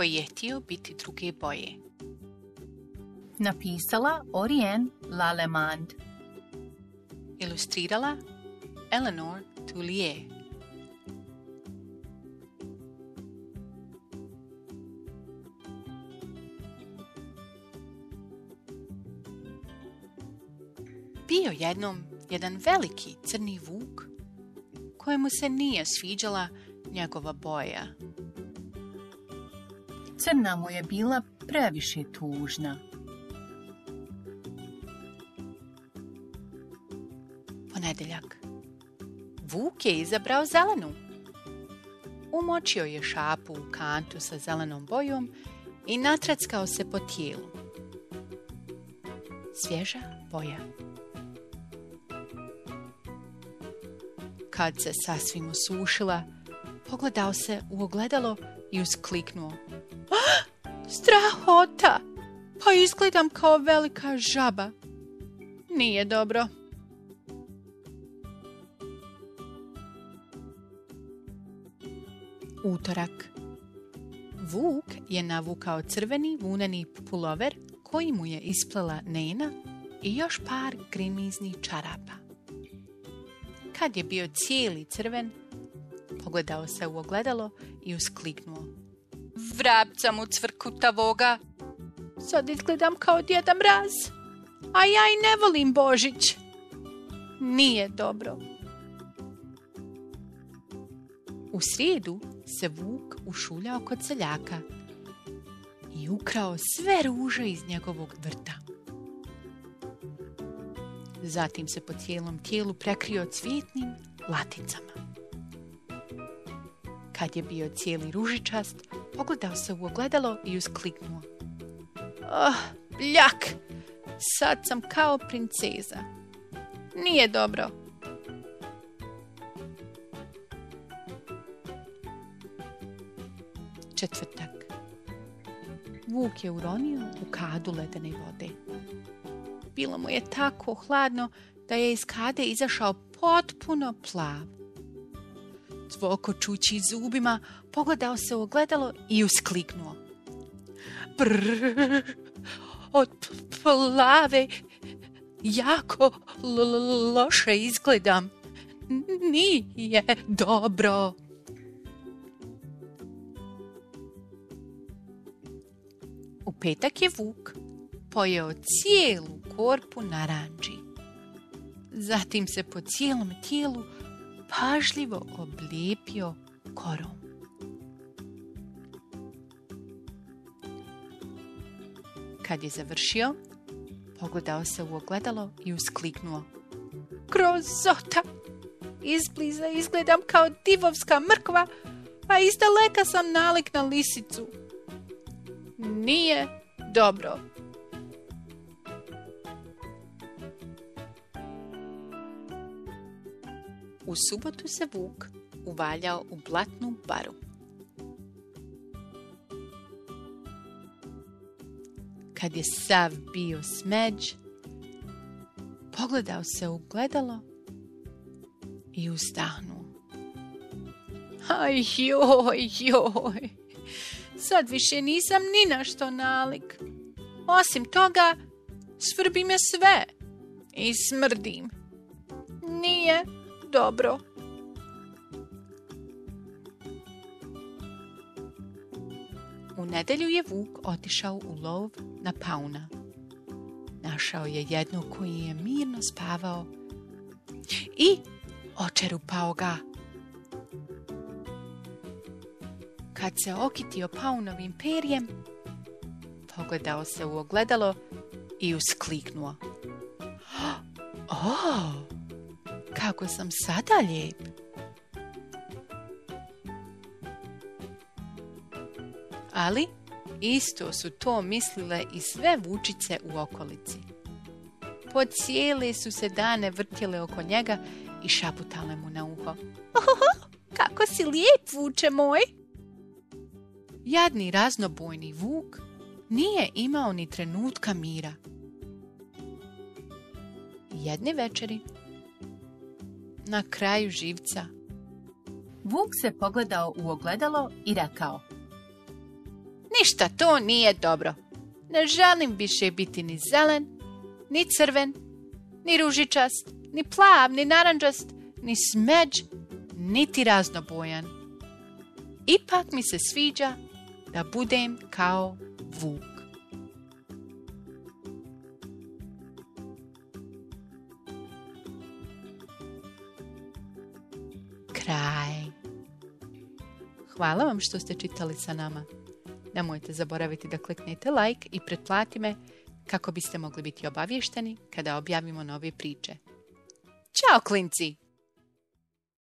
koji je htio biti druge boje. Napisala Oriane Lallemande. Ilustrirala Eleanor Tullier. Bio jednom jedan veliki crni vuk kojemu se nije sviđala njegova boja. Crna mu je bila previše tužna. Ponedjeljak. Vuk je izabrao zelenu. Umočio je šapu u kantu sa zelenom bojom i natrackao se po tijelu. Svježa boja. Kad se sasvim osušila, pogledao se u ogledalo i uskliknuo. Strahota! Pa izgledam kao velika žaba. Nije dobro. Utorak. Vuk je navukao crveni vuneni pulover koji mu je isplela nena i još par grimiznih čarapa. Kad je bio cijeli crven, pogledao se u ogledalo i uskliknuo. Vrapca mu cvrkutavoga! Sad izgledam kao Djeda Mraz, a ja i ne volim Božić. Nije dobro. U srijedu se vuk ušuljao kod seljaka i ukrao sve ruže iz njegovog vrta. Zatim se po cijelom tijelu prekrio cvjetnim laticama. Kad je bio cijeli ružičast, pogledao se u ogledalo i uskliknuo. Bljak! Sad sam kao princeza. Nije dobro. Četvrtak. Vuk je uronio u kadu ledene vode. Bilo mu je tako hladno da je iz kade izašao potpuno plav. Cvokočući zubima, pogledao se u ogledalo i uskliknuo. Brrr, od plave jako loše izgledam. Nije dobro. U petak je vuk pojeo cijelu korpu naranči. Zatim se po cijelom tijelu pažljivo oblijepio korom. Kad je završio, pogledao se u ogledalo i uskliknuo. Grozota! Izbliza izgledam kao divovska mrkva, a izdaleka sam nalik na lisicu. Nije dobro. U subotu se vuk uvaljao u blatnu baru. Kad je sav bio smeđ, pogledao se u ogledalo i uzdahnuo. Aj joj, sad više nisam ni na što nalik. Osim toga, svrbi me sve i smrdim. Nije dobro. U nedjelju je vuk otišao u lov na pauna. Našao je jednog koji je mirno spavao i očerupao ga. Kad se okitio paunovim perjem, pogledao se u ogledalo i uskliknuo. Kako sam sada lijep! Ali isto su to mislile i sve vučice u okolici. Po cijele su se dane vrtjele oko njega i šaputale mu na uho. Kako si lijep, vuče moj! Jadni raznobojni vuk nije imao ni trenutka mira. Jedne večeri, na kraju živca, Vuk se pogledao u ogledalo i rekao: Ništa, to nije dobro. Ne želim više biti ni zelen, ni crven, ni ružičast, ni plav, ni naranđast, ni smeđ, niti raznobojan. Ipak mi se sviđa da budem kao vuk. Kraj. Hvala vam što ste čitali sa nama. Nemojte zaboraviti da kliknete like i pretplati me kako biste mogli biti obavješteni kada objavimo nove priče. Ćao klinci!